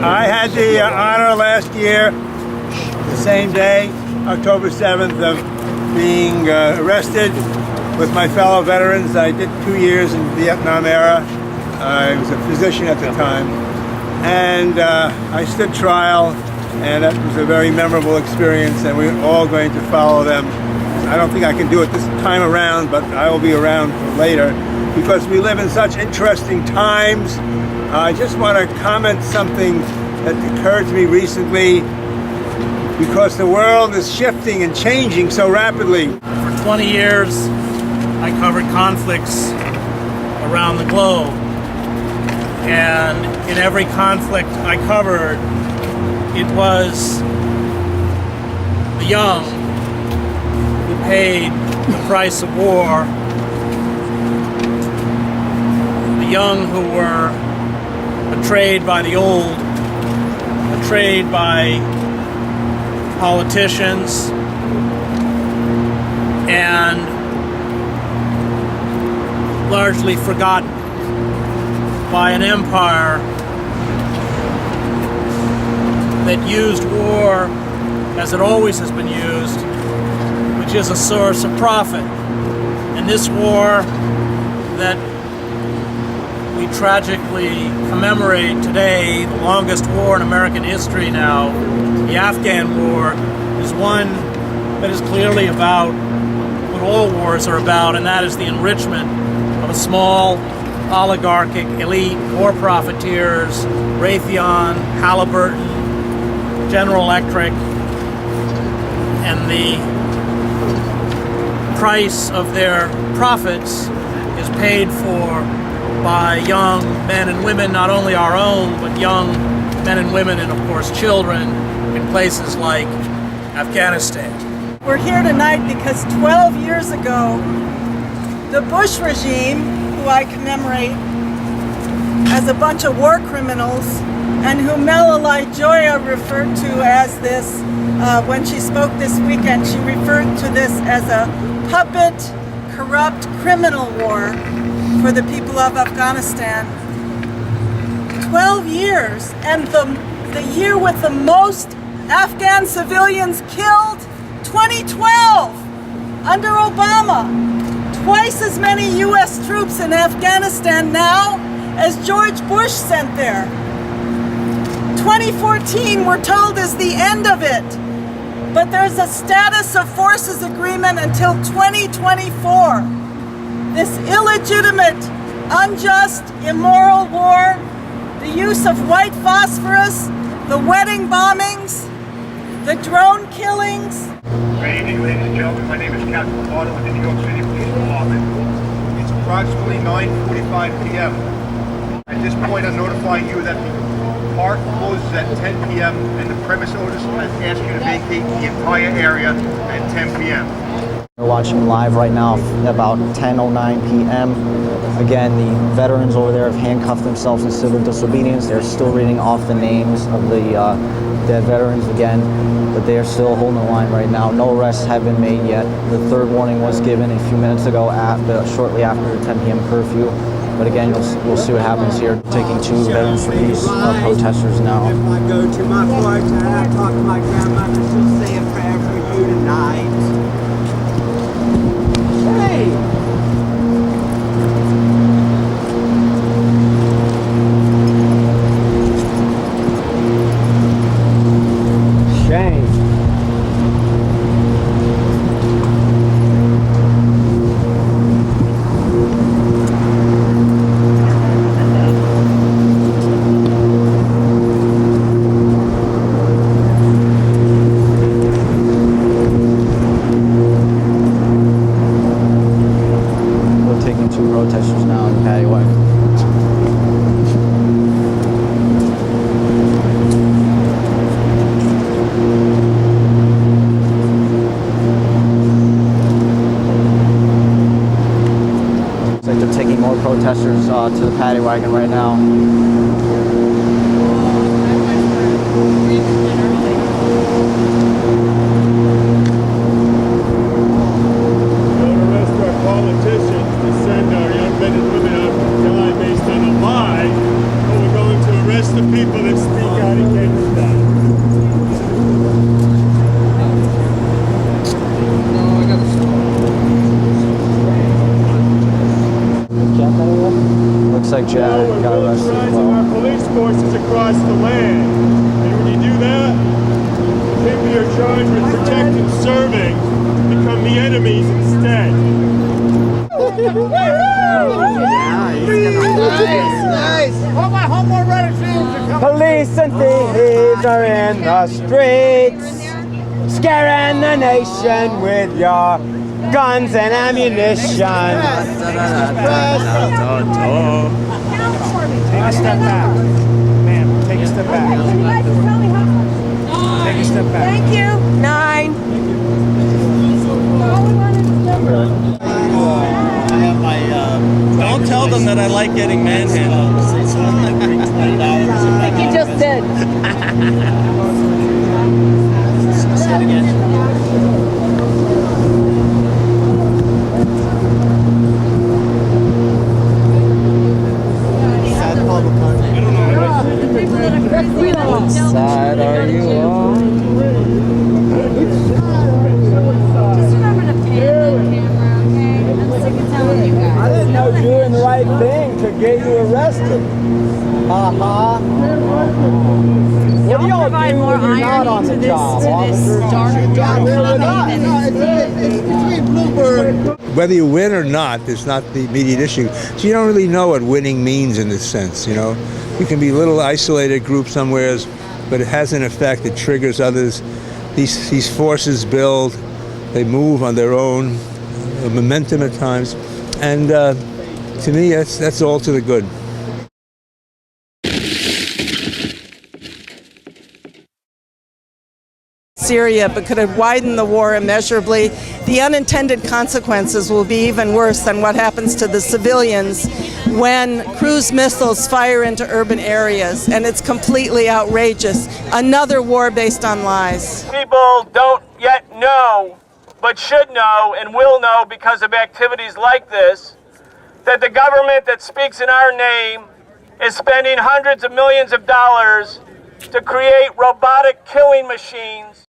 I had the honor last year, the same day, October 7th, of being arrested with my fellow veterans. I did 2 years in the Vietnam era. I was a physician at the time. And I stood trial, and that was a very memorable experience, and we're all going to follow them. I don't think I can do it this time around, but I will be around for later, because we live in such interesting times. I just want to comment something that occurred to me recently, because the world is shifting and changing so rapidly. For 20 years, I covered conflicts around the globe. And in every conflict I covered, it was the young who paid the price of war, the young who were betrayed by the old, betrayed by politicians, and largely forgotten by an empire that used war as it always has been used, which is a source of profit. And this war that we tragically commemorate today, the longest war in American history now, the Afghan War, is one that is clearly about what all wars are about, and that is the enrichment of a small oligarchic elite, war profiteers, Raytheon, Halliburton, General Electric, and the price of their profits is paid for by young men and women, not only our own, but young men and women and, of course, children in places like Afghanistan. We're here tonight because 12 years ago, the Bush regime, who I commemorate as a bunch of war criminals, and who Melalai Joya referred to as this, when she spoke this weekend, she referred to this as a puppet, corrupt, criminal war for the people of Afghanistan. 12 years, and the year with the most Afghan civilians killed, 2012, under Obama. Twice as many U.S. troops in Afghanistan now as George Bush sent there. 2014, we're told, is the end of it, but there's a status of forces agreement until 2024. This illegitimate, unjust, immoral war, the use of white phosphorus, the wedding bombings, the drone killings. Good evening, ladies and gentlemen. My name is Captain Otto with the New York City Police Department. It's approximately 9:45 p.m. At this point, I'm notifying you that the park closes at 10 p.m. and the premise owners has asked you to vacate the entire area at 10 p.m. We're watching live right now about 10:09 p.m. Again, the veterans over there have handcuffed themselves in civil disobedience. They're still reading off the names of the dead veterans again, but they are still holding the line right now. No arrests have been made yet. The third warning was given a few minutes ago, shortly after the 10 p.m. curfew. But again, we'll see what happens here. Taking two Veterans for Peace protesters now. If I go to my porch and I talk to my grandmother, she'll say a prayer for you tonight. Hey! Protesters now in the paddy wagon. Looks like they're taking more protesters to the paddy wagon right now. The people that speak out man. And when you do that, the people you're charged with protecting and serving become the enemies instead. Police and thieves are in the streets, scaring the nation with your guns and ammunition. Take a step back. Ma'am, take a step back. Take a step back. Thank you. 9. Don't tell them that I like getting manhandled. Like you just did. Say it again. What side are you on? Just remember to pan that camera, okay? I'm sick of telling you guys. I didn't know doing the right thing could get you arrested. Ha-ha. What do y'all Provide do more when you're not on irony the to job, this officers? dark comedy Whether you win or not is not the immediate issue. So you don't really know what winning means in this sense, you know. You can be a little isolated group somewheres, but it has an effect. It triggers others. These forces build. They move on their own momentum at times. And to me, that's all to the good. Syria, but could have widened the war immeasurably. The unintended consequences will be even worse than what happens to the civilians when cruise missiles fire into urban areas, and it's completely outrageous. Another war based on lies. People don't yet know, but should know and will know because of activities like this, that the government that speaks in our name is spending hundreds of millions of dollars to create robotic killing machines